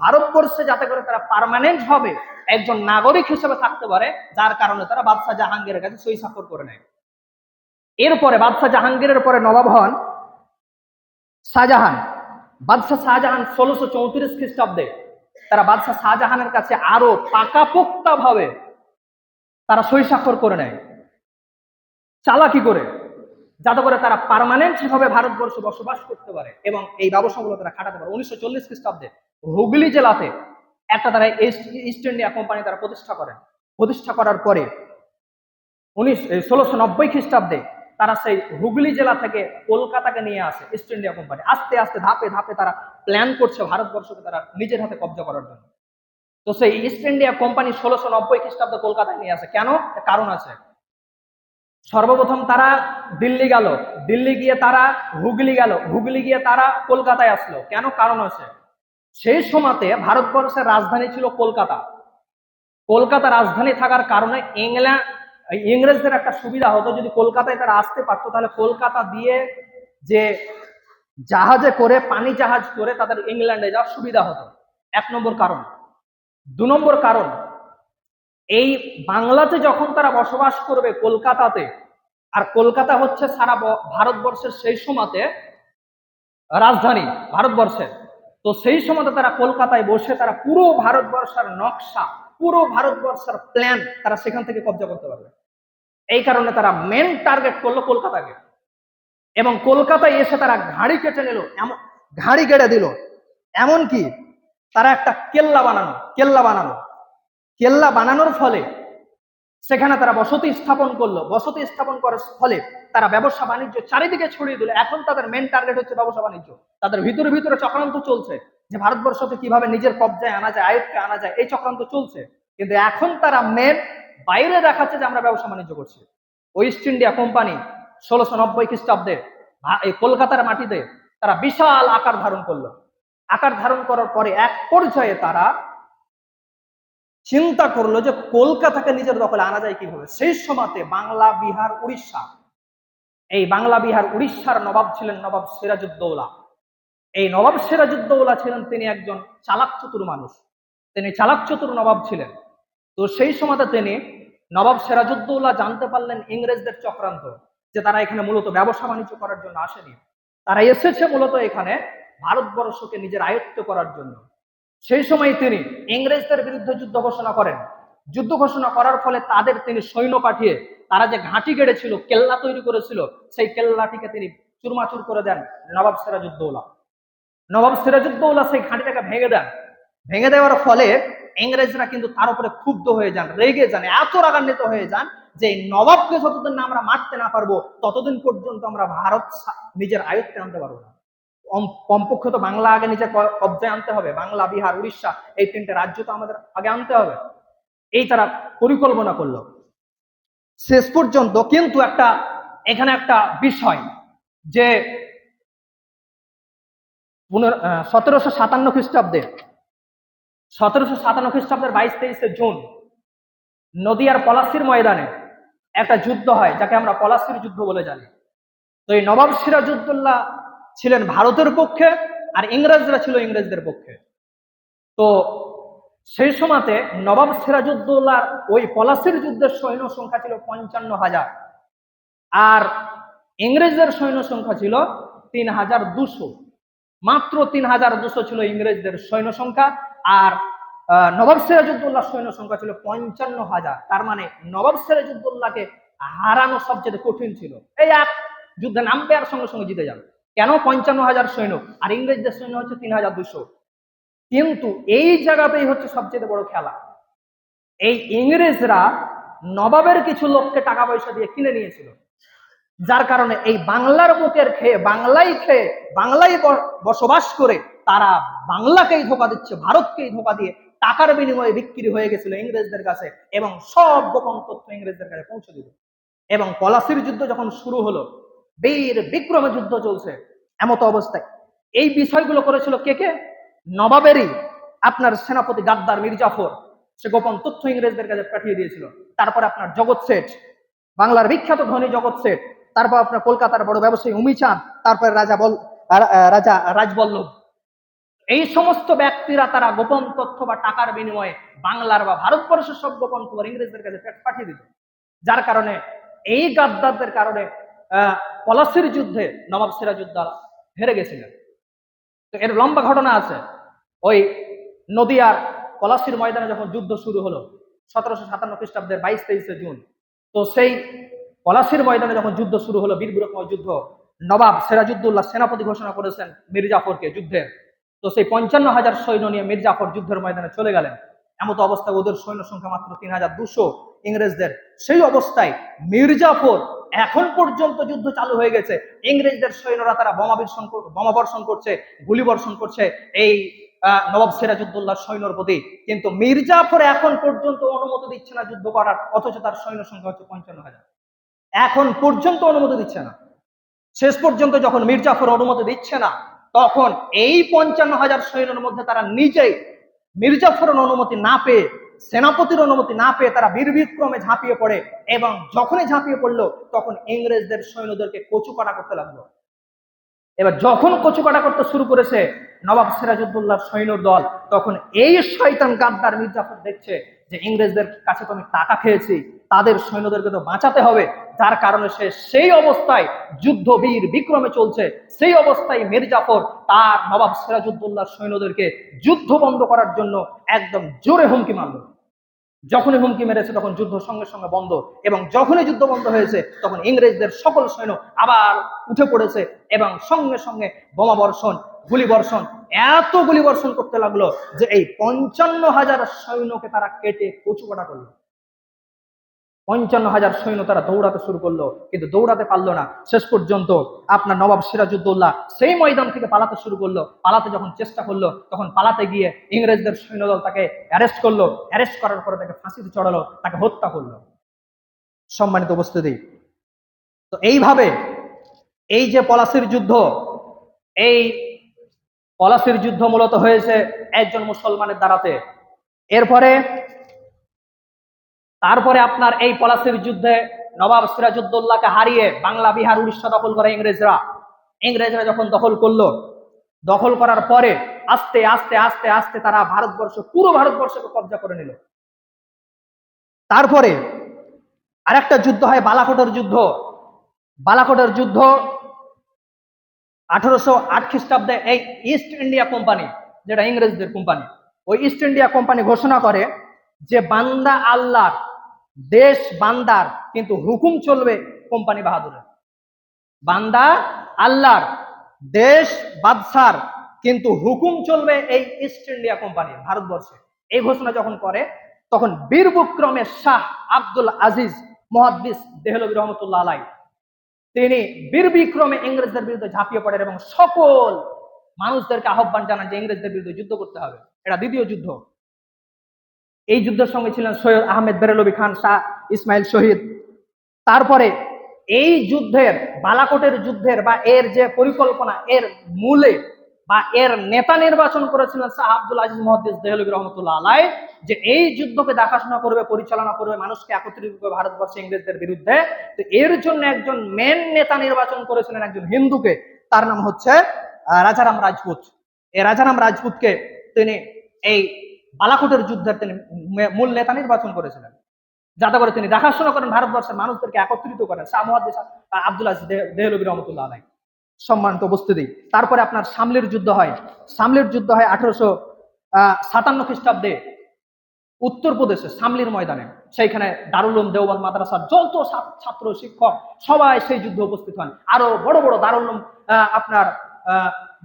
ভারতবর্ষে যাতে করে তারা পার্মানেন্ট ভাবে একজন নাগরিক হিসেবে থাকতে পারে, যার কারণে তারা বাদশাহ জাহাঙ্গীরের কাছে সই স্বাক্ষর করে নেয়। এরপরে বাদশাহ জাহাঙ্গীরের পরে নবাব হন শাহজাহান। বাদশাহ শাহজাহান 1634 খ্রিস্টাব্দে তারা বাদশাহ শাহজাহানের কাছে আরো পাকাপোক্তা ভাবে তারা সই স্বাক্ষর করে নেয়, চালাকি করে, যাতে করে তারা পার্মানেন্ট ভাবে ভারতবর্ষে বসবাস করতে পারে এবং এই ব্যবসাগুলো তারা খাটাতে পারে। 1940 খ্রিস্টাব্দে হুগলি জেলাতে একটা তারা ইস্ট ইন্ডিয়া কোম্পানি তারা প্রতিষ্ঠা করেন। প্রতিষ্ঠা করার পরে 1690 খ্রিস্টাব্দে তারা সেই হুগলি জেলা থেকে কলকাতাকে নিয়ে আসে ইস্ট ইন্ডিয়া কোম্পানি। আস্তে আস্তে ধাপে ধাপে তারা প্ল্যান করছে ভারতবর্ষকে তারা নিজের হাতে কব্জা করার জন্য। তো সেই ইস্ট ইন্ডিয়া কোম্পানি 1690 খ্রিস্টাব্দে কলকাতায় নিয়ে আসে। কেন? কারণ আছে। সর্বপ্রথম তারা দিল্লি গেল, দিল্লি গিয়ে তারা হুগলি গেল, হুগলি গিয়ে তারা কলকাতায় আসলো। কেন? কারণ আছে। সেই সময়তে ভারতবর্ষের রাজধানী ছিল কলকাতা। কলকাতা রাজধানী থাকার কারণে ইংরেজদের একটা সুবিধা হতো, যদি কলকাতায় তারা আসতে পারতো তাহলে কলকাতা দিয়ে যে জাহাজে করে, পানি জাহাজ করে তাদের ইংল্যান্ডে যাওয়ার সুবিধা হতো। 1 নম্বর কারণ। 2 নম্বর কারণ, এই বাংলাতে যখন তারা বসবাস করবে কলকাতাতে, আর কলকাতা হচ্ছে সারা ভারতবর্ষের সেই সময়তে রাজধানী ভারতবর্ষের, তো সেই সময়তে তারা কলকাতায় বসে তারা পুরো ভারতবর্ষের নকশা, পুরো ভারতবর্ষের প্ল্যান তারা সেখান থেকে কব্জা করতে পারবে। এই কারণে তারা মেন টার্গেট করলো কলকাতাকে এবং কলকাতায় এসে তারা ঘাড়ি কেটে নিল, ঘাড়ি কেটে দিল। এমনকি তারা একটা কেল্লা বানানোর ফলে সেখানে তারা বসতি স্থাপন করলো। বসতি স্থাপন করার ফলে তারা ব্যবসা বাণিজ্য চারিদিকে ছড়িয়ে দিল। এখন তাদের মেন টার্গেট হচ্ছে ব্যবসা বাণিজ্য। তাদের ভিতরে ভিতরে চক্রান্ত চলছে যে ভারতবর্ষকে কিভাবে নিজের কব্জায় আনা যায়, আয়ত্তে আনা যায়, এই চক্রান্ত চলছে। কিন্তু এখন তারা মেন বাইরে দেখাচ্ছে যে আমরা ব্যবসা বাণিজ্য করছি। ইস্ট ইন্ডিয়া কোম্পানি 1690 খ্রিস্টাব্দে এই কলকাতার মাটিতে তারা বিশাল আকার ধারণ করলো। আকার ধারণ করার পরে এক পর্যায়ে তারা চিন্তা করলো যে কলকাতাকে নিজের দখলে আনা যায় কিভাবে। সেই সময়তে বাংলা, বিহার, উড়িষ্যা, এই বাংলা, বিহার, উড়িষ্যার নবাব ছিলেন নবাব সিরাজউদ্দৌলা। এই নবাব সিরাজউদ্দৌলা ছিলেন, তিনি একজন চালাক চতুর মানুষ, তিনি চালাক চতুর নবাব ছিলেন। তো সেই সময়তে তিনি নবাব সিরাজউদ্দৌলা জানতে পারলেন ইংরেজদের চক্রান্ত, যে তারা এখানে মূলত ব্যবসা বাণিজ্য করার জন্য আসেনি, তারা এসেছে মূলত এখানে ভারতবর্ষকে নিজের আয়ত্ত করার জন্য। সেই সময় তিনি ইংরেজদের বিরুদ্ধে যুদ্ধ ঘোষণা করেন। যুদ্ধ ঘোষণা করার ফলে তাদের তিনি সৈন্য পাঠিয়ে তারা যে ঘাঁটি গেড়েছিল, কেল্লা তৈরি করেছিল, সেই কেল্লাটিকে তিনি চুরমাচুর করে দেন নবাব সিরাজউদ্দৌলা। নবাব সিরাজউদ্দৌলা সেই ঘাঁটিটাকে ভেঙে দেন। ভেঙে দেওয়ার ফলে ইংরেজরা কিন্তু তার উপরে ক্ষুব্ধ হয়ে যান, রেগে যান, এত রাগান্বিত হয়ে যান যে এই নবাবকে যতদিন না আমরা মারতে না পারবো ততদিন পর্যন্ত আমরা ভারত নিজের আয়ত্তে আনতে পারবো না। কমপক্ষে তো বাংলা আগে নিজের কবজায় আনতে হবে, বাংলা, বিহার, উড়িষ্যা এই তিনটে রাজ্য তো আমাদের আগে আনতে হবে। এই তারা পরিকল্পনা করলো শেষ পর্যন্ত। কিন্তু এখানে একটা বিষয় যে 1757 খ্রিস্টাব্দে 22-23 জুন নদিয়ার পলাশির ময়দানে একটা যুদ্ধ হয়, যাকে আমরা পলাশির যুদ্ধ বলে জানি। তো এই নবাব সিরাজউদ্দৌলা ছিলেন ভারতের পক্ষে, আর ইংরেজরা ছিল ইংরেজদের পক্ষে। তো সেই সময়তে নবাব সিরাজউদ্দৌলার ওই পলাশির যুদ্ধের সৈন্য সংখ্যা ছিল 55,000, আর ইংরেজদের সৈন্য সংখ্যা ছিল 3,200। মাত্র 3,200 ছিল ইংরেজদের সৈন্য সংখ্যা, আর নবাব সিরাজউদ্দৌলার সৈন্য সংখ্যা ছিল 55,000। তার মানে নবাব সিরাজউদ্দৌলাকে হারানো সবচেয়ে কঠিন ছিল। এই এক যুদ্ধে নামবে আর সঙ্গে সঙ্গে জিতে যাবে। কেন? 55,000 সৈন্য, আর ইংরেজদের সৈন্য হচ্ছে 3,200। কিন্তু এই জায়গাতেই হচ্ছে সবচেয়ে বড় খেলা। এই ইংরেজরা নবাবের কিছু লোককে টাকা পয়সা দিয়ে কিনে নিয়েছিল, যার কারণে এই বাংলার বুকের খেয়ে বাংলায় বসবাস করে তারা বাংলাকেই ধোকা দিচ্ছে, ভারতকেই ধোকা দিয়ে টাকার বিনিময়ে বিক্রি হয়ে গেছিল ইংরেজদের কাছে, এবং সব গোপন তথ্য ইংরেজদের কাছে পৌঁছে দিল। এবং পলাশির যুদ্ধ যখন শুরু হলো, বীর বিক্রমে যুদ্ধ চলছে, এমতো অবস্থায় এই বিষয়গুলো করেছিল কে? নবাবেরই আপনার সেনাপতি গাদ্দার মির্জাফর, সে গোপন তথ্য ইংরেজদের কাছে পাঠিয়ে দিয়েছিল। তারপরে আপনার জগৎ শেঠ, বাংলার বিখ্যাত ধনী জগৎ শেঠ, তারপর আপনার কলকাতার বড় ব্যবসায়ী উমিচাঁদ, তারপরে রাজা রাজবল্লভ, এই সমস্ত ব্যক্তিরা তারা গোপন তথ্য বা টাকার বিনিময়ে বাংলার বা ভারতবর্ষের সব গোপন খবর ইংরেজদের কাছে পাঠিয়ে দিত। যার কারণে এই গাদ্দারদের কারণে পলাশির যুদ্ধে নবাব সিরাজউদ্দৌলা হেরে গেছিলেন। তো এর লম্বা ঘটনা আছে। ওই নদিয়ার পলাশির ময়দানে যখন যুদ্ধ শুরু হলো 1757 খ্রিস্টাব্দের 22-23 জুন, তো সেই পলাশির ময়দানে যখন যুদ্ধ শুরু হলো, বীর বিক্রময় যুদ্ধ, নবাব সিরাজউদ্দৌলা সেনাপতি ঘোষণা করেছেন মির্জাফরকে যুদ্ধের। তো সেই 55,000 সৈন্য নিয়ে মির্জাফর যুদ্ধের ময়দানে চলে গেলেন। এমত অবস্থায় ওদের সৈন্য সংখ্যা মাত্র 3,200 ইংরেজদের। সেই অবস্থায় মির্জাফর, এখন পর্যন্ত যুদ্ধ চালু হয়ে গেছে, ইংরেজদের সৈন্যরা তারা বোমাবর্ষণ করছে, গুলি বর্ষণ করছে এই নবাব সিরাজউদ্দৌলার সৈন্যর প্রতি, কিন্তু মির্জাফর এখন পর্যন্ত অনুমতি দিচ্ছে না যুদ্ধ করার, অথচ তার সৈন্য সংখ্যা হচ্ছে 55,000। এখন পর্যন্ত অনুমতি দিচ্ছে না। শেষ পর্যন্ত যখন মির্জাফর অনুমতি দিচ্ছে না, তখন এই 55,000 সৈন্যের মধ্যে তারা নিজেই মির্জাফরের অনুমতি না পেয়ে, সেনাপতির অনুমতি না পেয়ে তারা বীর বিক্রমে ঝাঁপিয়ে পড়ে, এবং যখনই ঝাঁপিয়ে পড়লো তখন ইংরেজদের সৈন্যদেরকে কচুকাটা করতে লাগলো। এবার যখন কচুকাটা করতে শুরু করেছে নবাব সিরাজউদ্দৌলার সৈন্যর দল, তখন এই শয়তান গাদ্দার মির্জাফর দেখছে যে ইংরেজদের কাছে তো আমি টাকা খেয়েছি, তাদের সৈন্যদেরকে তো বাঁচাতে হবে। যার কারণে সে সেই অবস্থায় যুদ্ধ বীর বিক্রমে চলছে, সেই অবস্থায় মির্জাফর তার নবাব সিরাজউদ্দৌলার সৈন্যদেরকে যুদ্ধ বন্ধ করার জন্য একদম জোরে হুমকি মারল। যখনই হুমকি মেরেছে তখন যুদ্ধ সঙ্গে সঙ্গে বন্ধ, এবং যখনই যুদ্ধ বন্ধ হয়েছে তখন ইংরেজদের সকল সৈন্য আবার উঠে পড়েছে, এবং সঙ্গে সঙ্গে বোমা বর্ষণ, গুলি বর্ষণ, এত গুলি বর্ষণ করতে লাগলো যে এই 55,000 সৈন্যকে তারা কেটে কচুকাটা করলো। 55,000 সৈন্য তারা দৌড়াতে শুরু করলো, কিন্তু দৌড়াতে পারলো না। শেষ পর্যন্ত আপনার নবাব সিরাজউদ্দৌলা সেই ময়দান থেকে পালাতে শুরু করলো। পালাতে যখন চেষ্টা করলো, তখন পালাতে গিয়ে ইংরেজদের সৈন্যদল তাকে অ্যারেস্ট করলো। অ্যারেস্ট করার পরে তাকে ফাঁসিতে চড়ালো, তাকে হত্যা করলো। সম্মানিত উপস্থিতি, তো এইভাবে এই যে পলাশির যুদ্ধ, এই পলাশির যুদ্ধ মূলত হয়েছে একজন মুসলমানের দ্বারাতে। তারপরে আপনার এই পলাশির যুদ্ধে নবাব সিরাজউদ্দৌলাকে হারিয়ে বাংলা, বিহার, উড়িষ্যা দখল করে ইংরেজরা যখন দখল করলো, দখল করার পরে আস্তে আস্তে আস্তে আস্তে তারা পুরো ভারতবর্ষকে কব্জা করে নিল। তারপরে আরেকটা যুদ্ধ হয় বালাকোটের যুদ্ধ। বালাকোটের যুদ্ধ 1808 খ্রিস্টাব্দে এই ইস্ট ইন্ডিয়া কোম্পানি, যেটা ইংরেজদের কোম্পানি, ওই ইস্ট ইন্ডিয়া কোম্পানি ঘোষণা করে যে বান্দা আল্লাহর দেশ, বান্দার কিন্তু হুকুম চলবে কোম্পানি বাহাদুরের। বান্দা আল্লাহর দেশ, বাদশার কিন্তু হুকুম চলবে এই ইস্ট ইন্ডিয়া কোম্পানির ভারতবর্ষে। এই ঘোষণা যখন করে, তখন বীর বিক্রমের শাহ আব্দুল আজিজ মুহাদ্দিস দেহলভী রহমতুল্লাহ আলাইহি, তিনি বীর বিক্রমে ইংরেজদের বিরুদ্ধে ঝাঁপিয়ে পড়েন এবং সকল মানুষদেরকে আহ্বান জানান যে ইংরেজদের বিরুদ্ধে যুদ্ধ করতে হবে। এটা দ্বিতীয় যুদ্ধ। এই যুদ্ধের সঙ্গে ছিলেন সৈয়দ আহমেদ বেরেলভী খান, শাহ ইসমাইল শহীদ। তারপরে এই যুদ্ধের, বালাকোটের যুদ্ধের বা এর যে পরিকল্পনা, এর মূলে বা এর নেতা নির্বাচন করেছিলেন শাহ আব্দুল আজিজ মুহাদ্দিস দেহলভী রহমতুল্লাহ আলাইহি, যে এই যুদ্ধকে দেখাশোনা করবে, পরিচালনা করবে, মানুষকে একত্রিত করবে ভারতবর্ষে ইংরেজদের বিরুদ্ধে। তো এর জন্য একজন মেন নেতা নির্বাচন করেছিলেন একজন হিন্দুকে, তার নাম হচ্ছে রাজারাম রাজপুত। এই রাজারাম রাজপুতকে তিনি এই বালাকোটের যুদ্ধের তিনি মূল নেতা নির্বাচন করেছিলেন, যাতে করে তিনি দেখাশোনা করেন, ভারতবর্ষের মানুষদেরকে একত্রিত করেন। শাহ মুহাদ্দিস আব্দুল আজিজ দেহলভী রহমতুল্লাহ আলাইহি। সম্মানিত উপস্থিতি, তারপরে আপনার শামলির যুদ্ধ হয়। শামলির যুদ্ধ হয় 1857 খ্রিস্টাব্দে উত্তরপ্রদেশে শামলির ময়দানে। সেইখানে দারুল উলুম দেওবন্দ মাদ্রাসার যত ছাত্র শিক্ষক সবাই সেই যুদ্ধে উপস্থিত হন। আরো বড় বড় দারুল উলুম আপনার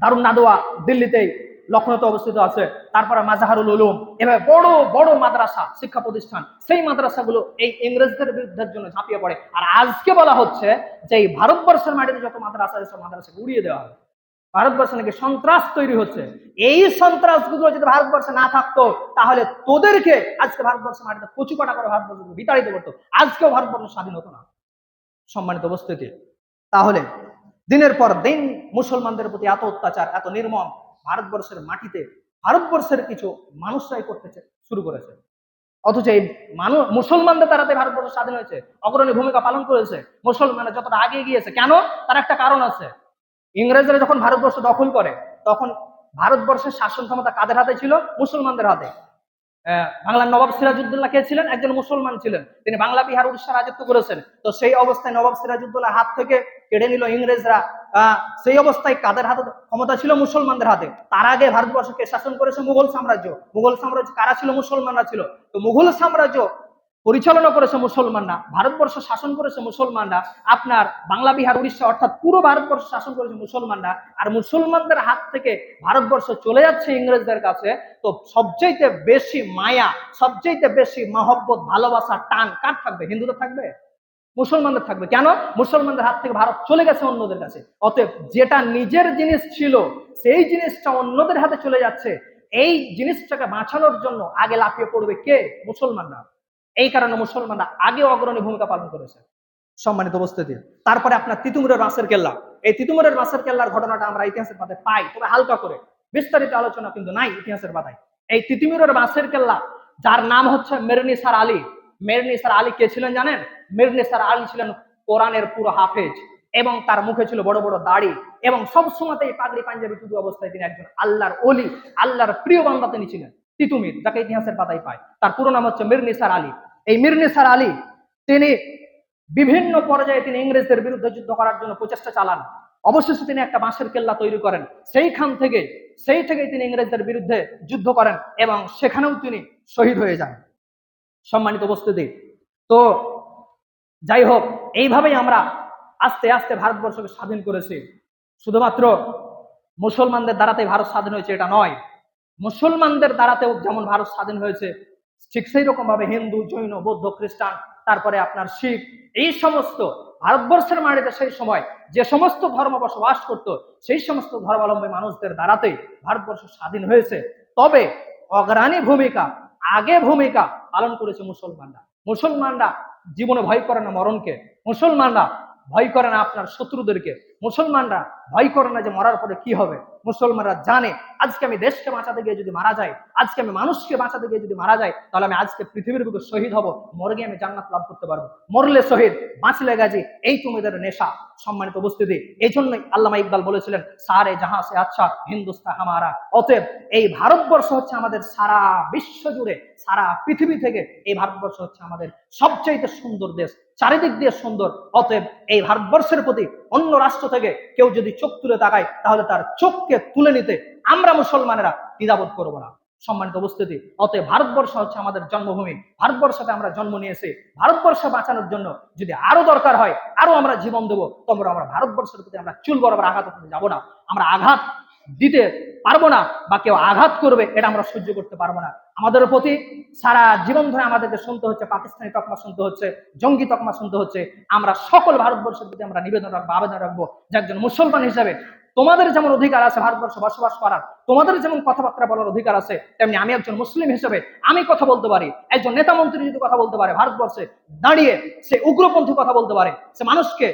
দারুন নাদোয়া দিল্লিতে, লখনৌতে অবস্থিত আছে। তারপরে মাজাহারুল উলুম, এভাবে বড় বড় মাদ্রাসা, শিক্ষা প্রতিষ্ঠান, সেই মাদ্রাসাগুলো এই ইংরেজদের বিরুদ্ধের জন্য ঝাঁপিয়ে পড়ে। আর আজকে বলা হচ্ছে যে এই ভারতবর্ষের মাটিতে যত মাদ্রাসা আছে সব মাদ্রাসাকে উড়িয়ে দেওয়া হবে। ভারতবর্ষে নাকি সন্ত্রাস তৈরি হচ্ছে। এই সন্ত্রাসগুলো যদি ভারতবর্ষে না থাকতো তাহলে তোদেরকে আজকে ভারতবর্ষের মাটিতে কচু কাটা করে ভারতবর্ষকে বিতাড়িত করতো, আজকেও ভারতবর্ষ স্বাধীন হতো না। সম্মানিত উপস্থিতি, তাহলে দিনের পর দিন মুসলমানদের প্রতি এত অত্যাচার, এত নির্মম ভারতবর্ষের মাটিতে ভারতবর্ষের কিছু মানুষরাই করতে শুরু করেছে। অথচ এই মুসলমানদের দ্বারাতে ভারতবর্ষ স্বাধীন হয়েছে, অগ্রণী ভূমিকা পালন করেছে। মুসলমানরা যতটা আগে গিয়েছে, কেন? তার একটা কারণ আছে। ইংরেজরা যখন ভারতবর্ষ দখল করে তখন ভারতবর্ষের শাসন ক্ষমতা কাদের হাতে ছিল? মুসলমানদের হাতে। বাংলার নবাব সিরাজউদ্দৌলা কে ছিলেন? একজন মুসলমান ছিলেন। তিনি বাংলা, বিহার, উড়িষ্যা রাজত্ব করেছেন। তো সেই অবস্থায় নবাব সিরাজউদ্দৌলার হাত থেকে কেড়ে নিল ইংরেজরা। সেই অবস্থায় কাদের হাতে ক্ষমতা ছিল? মুসলমানদের হাতে। তার আগে ভারতবর্ষকে শাসন করেছে মুঘল সাম্রাজ্য। মুঘল সাম্রাজ্য কারা ছিল? মুসলমানরা ছিল। তো মুঘল সাম্রাজ্য পরিচালনা করেছে মুসলমানরা, ভারতবর্ষ শাসন করেছে মুসলমানরা, আপনার বাংলা, বিহার, উড়িষ্যা অর্থাৎ পুরো ভারতবর্ষ শাসন করেছে মুসলমানরা। আর মুসলমানদের হাত থেকে ভারতবর্ষ চলে যাচ্ছে ইংরেজদের কাছে। তো সবচাইতে বেশি মায়া, সবচাইতে বেশি মহব্বত, ভালোবাসা, টান কার থাকবে? হিন্দুদের থাকবে? মুসলমানদের থাকবে। কেন? মুসলমানদের হাত থেকে ভারত চলে গেছে অন্যদের কাছে। অতএব যেটা নিজের জিনিস ছিল সেই জিনিসটা অন্যদের হাতে চলে যাচ্ছে, এই জিনিসটাকে বাঁচানোর জন্য আগে লাফিয়ে পড়বে কে? মুসলমানরা। এই কারণে মুসলমানরা আগে অগ্রণী ভূমিকা পালন করেছে। সম্মানিত উপস্থিতি, তারপরে আপনার তিতুমিরের বাঁশের কেল্লা। এই তিতুমিরের বাঁশের কেল্লার ঘটনাটা আমরা ইতিহাসের পাতায় পাই, তবে হালকা করে, বিস্তারিত আলোচনা কিন্তু নাই ইতিহাসের পাতায়। এই তিতুমিরের বাঁশের কেল্লা, যার নাম হচ্ছে মীর নিসার আলী। মীর নিসার আলী কে ছিলেন জানেন? মীর নিসার আলী ছিলেন কোরআনের পুরো হাফেজ, এবং তার মুখে ছিল বড় বড় দাড়ি, এবং সব সময়তেই পাগড়ি পাঞ্জাবি টুপি অবস্থায় তিনি একজন আল্লাহর ওলি, আল্লাহর প্রিয় বান্দা তিনি ছিলেন। তিতুমির, যাকে ইতিহাসের পাতায় পায়, তার পুরো নাম হচ্ছে মীর নিসার আলী। এই মীর নিসার আলী তিনি বিভিন্ন পর্যায়ে তিনি ইংরেজদের বিরুদ্ধে যুদ্ধ করার জন্য প্রচেষ্টা চালান। অবশেষে তিনি একটা বাঁশের কেল্লা তৈরি করেন। সেই থেকেই তিনি ইংরেজদের বিরুদ্ধে যুদ্ধ করেন এবং সেখানেও তিনি শহীদ হয়ে যান। সম্মানিত উপস্থিতি, তো যাই হোক, এইভাবেই আমরা আস্তে আস্তে ভারতবর্ষকে স্বাধীন করেছি। শুধুমাত্র মুসলমানদের দ্বারাতেই ভারত স্বাধীন হয়েছে এটা নয়, মুসলমানদের দ্বারাতেও যেমন ভারত স্বাধীন হয়েছে, ঠিক সেই রকম ভাবে হিন্দু, জৈন, বৌদ্ধ, খ্রিস্টান, তারপরে আপনার শিখ, এই সমস্ত ভারতবর্ষের মাটিতে সেই সময় যে সমস্ত ধর্ম বসবাস করত, সেই সমস্ত ধর্মাবলম্বী মানুষদের দ্বারাতেই ভারতবর্ষ স্বাধীন হয়েছে। তবে অগ্রণী ভূমিকা, আগে ভূমিকা পালন করেছে মুসলমানরা। মুসলমানরা জীবনে ভয় করে না মরণকে, মুসলমানরা ভয় করে না আপনার শত্রুদেরকে, মুসলমানরা ভয় করে না যে মরার পরে কি হবে। মুসলমানরা জানে আজকে আমি দেশকে বাঁচাতে গিয়ে যদি মারা যাই, আজকে আমি মানুষকে বাঁচাতে গিয়ে যদি মারা যাই, তাহলে আমি আজকে পৃথিবীর বুকে শহীদ হব, মরে গিয়ে আমি জান্নাত লাভ করতে পারবো। মরলে শহীদ, বাঁচলে গাজী, এই তোমাদের নেশা। সম্মানিত উপস্থিতি, এই জন্যই আল্লামা ইকবাল বলেছিলেন, সারে জাহাঁ সে আচ্ছা হিন্দুস্তান হামারা। অতএব এই ভারতবর্ষ হচ্ছে আমাদের, সারা বিশ্ব জুড়ে, সারা পৃথিবী থেকে এই ভারতবর্ষ হচ্ছে আমাদের সবচেয়ে সুন্দর দেশ, চারিদিক দিয়ে সুন্দর। অতএব এই ভারতবর্ষের প্রতি অন্য রাষ্ট্র থেকে কেউ যদি চোখ তুলে তাকায়, তাহলে তার চোখকে তুলে নিতে আমরা মুসলমানেরা দ্বিধাবোধ করবো না। সম্মানিত উপস্থিতি, অতএব ভারতবর্ষ হচ্ছে আমাদের জন্মভূমি, ভারতবর্ষতে আমরা জন্ম নিয়েছি। ভারতবর্ষ বাঁচানোর জন্য যদি আরো দরকার হয়, আরো আমরা জীবন দেবো, তবে আমরা ভারতবর্ষের প্রতি আমরা চুল বরাবর আঘাত করতে যাবো না। আমরা আঘাত দিতে পারবো না, বা কেউ আঘাত করবে এটা আমরা সহ্য করতে পারবো না। আমাদের প্রতি সারা জীবন ধরে আমাদেরকে শুনতে হচ্ছে, পাকিস্তানি তকমা শুনতে হচ্ছে, জঙ্গি তকমা শুনতে হচ্ছে। আমরা সকল ভারতবর্ষের প্রতি আমরা নিবেদন রাখবো, আবেদন রাখবো যে একজন মুসলমান হিসাবে তোমাদের যেমন অধিকার আছে ভারতবর্ষে বসবাস করার, তোমাদের যেমন কথাবার্তা বলার অধিকার আছে, তেমনি আমি একজন মুসলিম হিসেবে আমি কথা বলতে পারি। একজন নেতা মন্ত্রী যদি কথা বলতে পারে ভারতবর্ষে দাঁড়িয়ে, সে উগ্রপন্থী কথা বলতে পারে, সে মানুষকে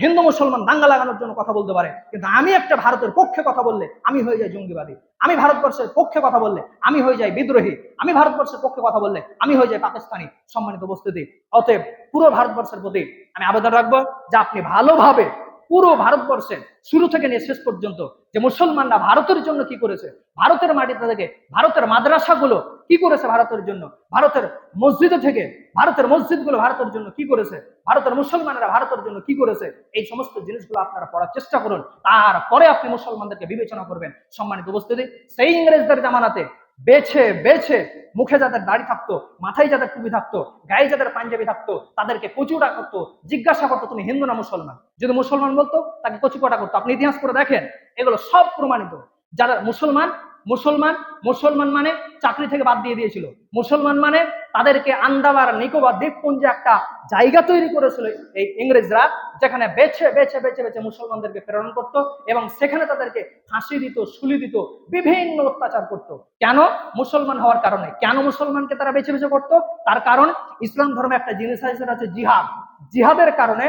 হিন্দু মুসলমান দাঙ্গা লাগানোর জন্য কথা বলতে পারে, কিন্তু আমি একটা ভারতের পক্ষে কথা বললে আমি হয়ে যাই জঙ্গিবাদী। আমি ভারতবর্ষের পক্ষে কথা বললে আমি হয়ে যাই বিদ্রোহী। আমি ভারতবর্ষের পক্ষে কথা বললে আমি হয়ে যাই পাকিস্তানি। সম্মানিত উপস্থিতি, অতএব পুরো ভারতবর্ষের প্রতি আমি আবেদন রাখবো যে আপনি ভালোভাবে পুরো ভারতবর্ষের শুরু থেকে নিয়ে শেষ পর্যন্ত যে মুসলমানরা ভারতের জন্য কি করেছে, ভারতের মাটিতে থেকে ভারতের মাদ্রাসাগুলো কি করেছে ভারতের জন্য, ভারতের মসজিদে থেকে ভারতের মসজিদগুলো ভারতের জন্য কি করেছে, ভারতের মুসলমানেরা ভারতের জন্য কি করেছে, এই সমস্ত জিনিসগুলো আপনারা পড়ার চেষ্টা করুন। তারপরে আপনি মুসলমানদেরকে বিবেচনা করবেন। সম্মানিত উপস্থিতি, সেই ইংরেজদের জামানাতে বেছে বেছে মুখে যাদের দাড়ি থাকতো, মাথায় যাদের টুপি থাকতো, গায়ে যাদের পাঞ্জাবি থাকতো, তাদেরকে কচুটা করতো, জিজ্ঞাসা করতো তুমি হিন্দু না মুসলমান। যদি মুসলমান বলতো তাকে কচুকাটা করতো। আপনি ইতিহাস করে দেখেন, এগুলো সব প্রমাণিত। যারা মুসলমান মুসলমান মুসলমান মানে চাকরি থেকে বাদ দিয়ে দিয়েছিল। মুসলমান মানে তাদেরকে আন্দামান নিকোবর দ্বীপপুঞ্জে একটা জায়গা তৈরি করেছিল এই ইংরেজরা, যেখানে বেছে বেছে বেছে বেছে মুসলমানদেরকে প্রেরণ করত এবং সেখানে তাদেরকে ফাঁসি দিত, শুলি দিত, বিভিন্ন অত্যাচার করত। কেন? মুসলমান হওয়ার কারণে। কেন মুসলমানকে তারা বেছে বেছে করতো? তার কারণ ইসলাম ধর্মে একটা জিনিস আছে জিহাদ। জিহাদের কারণে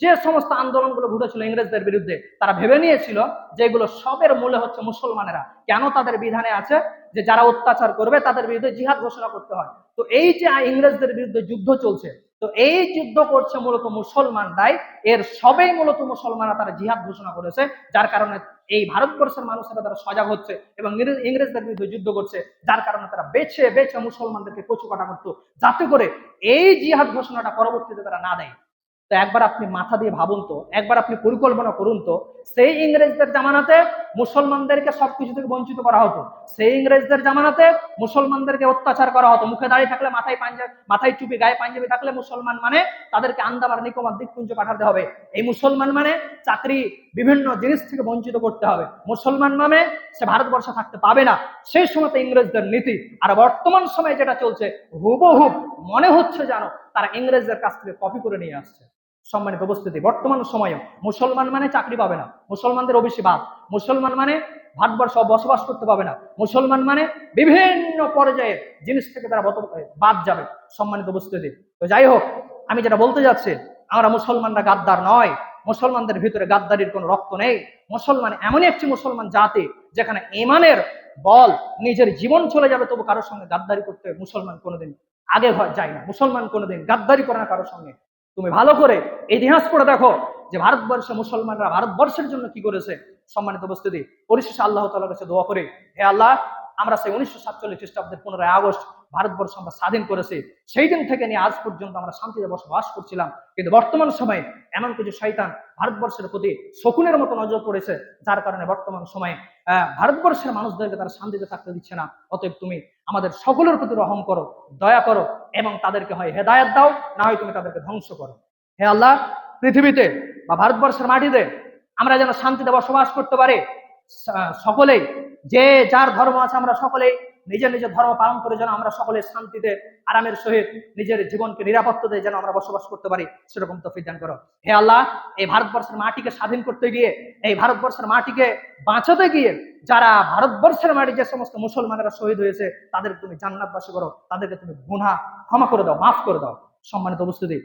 যে সমস্ত আন্দোলনগুলো ঘটেছিল ইংরেজদের বিরুদ্ধে, তারা ভেবে নিয়েছিল যে এগুলো সবের মূলে হচ্ছে মুসলমানেরা। কেন? তাদের বিধানে আছে যে যারা অত্যাচার করবে তাদের বিরুদ্ধে জিহাদ ঘোষণা করতে হয়। তো এই যে ইংরেজদের বিরুদ্ধে যুদ্ধ চলছে, তো এই যুদ্ধ করছে মূলত মুসলমানরাই, এর সবেই মূলত মুসলমানরা তারা জিহাদ ঘোষণা করেছে, যার কারণে এই ভারতবর্ষের মানুষেরা তারা সজাগ হচ্ছে এবং ইংরেজদের বিরুদ্ধে যুদ্ধ করছে, যার কারণে তারা বেছে বেছে মুসলমানদেরকে কচু কাটা করতো, যাতে করে এই জিহাদ ঘোষণাটা পরবর্তীতে তারা না দেয়। তো একবার আপনি মাথা দিয়ে ভাবুন তো, একবার আপনি পরিকল্পনা করুন তো, সেই ইংরেজদের জামানাতে মুসলমানদেরকে সবকিছু থেকে বঞ্চিত করা হতো, সেই ইংরেজদের জামানাতে মুসলমানদেরকে অত্যাচার করা হতো। মুখে দাঁড়িয়ে থাকলে, মাথায় টুপি, গায়ে পাঞ্জাবি থাকলে মুসলমান মানে তাদেরকে আন্দামান নিকোবর দ্বীপপুঞ্জে পাঠাতে হবে। এই মুসলমান মানে চাকরি, বিভিন্ন জিনিস থেকে বঞ্চিত করতে হবে। মুসলমান মানে সে ভারতবর্ষে থাকতে পাবে না। সেই সময় ইংরেজদের নীতি। আর বর্তমান সময়ে যেটা চলছে, হুবহুব মনে হচ্ছে জানো তারা ইংরেজদের কাছ থেকে কপি করে নিয়ে আসছে। সম্মানিত উপস্থিতি, বর্তমান সময়ে মুসলমান মানে চাকরি পাবে না, মুসলমানদের ওবিসি বাদ, মুসলমান মানে ভারতবর্ষ বসবাস করতে পাবে না, মুসলমান মানে বিভিন্ন পর্যায়ে জিনিস থেকে তারা বাদ যাবে। সম্মানিত উপস্থিতি, তো যাই হোক, আমি যেটা বলতে যাচ্ছি, আমরা মুসলমানরা গাদ্দার নয়, মুসলমানদের ভিতরে গাদ্দারির কোনো রক্ত নেই। মুসলমান এমনই একটি মুসলমান জাতি যেখানে ইমানের বল, নিজের জীবন চলে যাবে তবু কারোর সঙ্গে গাদ্দারি করতে মুসলমান কোনোদিন আগে যায় না। মুসলমান কোনোদিন গাদ্দারি করে না কারোর সঙ্গে। তুমি ভালো করে ইতিহাস পড়ে দেখো যে ভারতবর্ষে মুসলমানরা ভারতবর্ষের জন্য কি করেছে। সম্মানিত উপস্থিতি, পরিশেষে আল্লাহ তাআলার কাছে দোয়া করি, হে আল্লাহ, আমরা সেই 1947 খ্রিস্টাব্দের 15 আগস্ট ভারতবর্ষ আমরা স্বাধীন করেছি, সেই দিন থেকে নিয়ে আজ পর্যন্ত আমরা শান্তিতে বসবাস করছিলাম। কিন্তু বর্তমান সময়ে এমন কিছু শয়তান ভারতবর্ষের প্রতি শকুনের মতো নজর পড়েছে, যার কারণে বর্তমান সময়ে ভারতবর্ষের মানুষদেরকে তারা শান্তিতে থাকতে দিচ্ছে না। অতএব তুমি আমাদের সকলের প্রতি রহম করো, দয়া করো এবং তাদেরকে হয় হেদায়েত দাও, না হয় তুমি তাদেরকে ধ্বংস করো। হে আল্লাহ, পৃথিবীতে বা ভারতবর্ষের মাটিতে আমরা যেন শান্তিতে বসবাস করতে পারি। সকলেই যে যার ধর্ম আছে, আমরা সকলেই নিজের নিজের ধর্ম পালন করে যেন আমরা সকলে শান্তিতে আরামের সহিত নিজের জীবনকে নিরাপত্তা দিয়ে যেন আমরা বসবাস করতে পারি, সেরকম তৌফিক দান করো। হে আল্লাহ, এই ভারতবর্ষের মাটিকে স্বাধীন করতে গিয়ে, এই ভারতবর্ষের মাটিকে বাঁচাতে গিয়ে যারা ভারতবর্ষের মাটি যে সমস্ত মুসলমানেরা শহীদ হয়েছে, তাদের তুমি জান্নাতবাসী করো, তাদেরকে তুমি গুনাহ ক্ষমা করে দাও, মাফ করে দাও। সম্মানিত উপস্থিতি,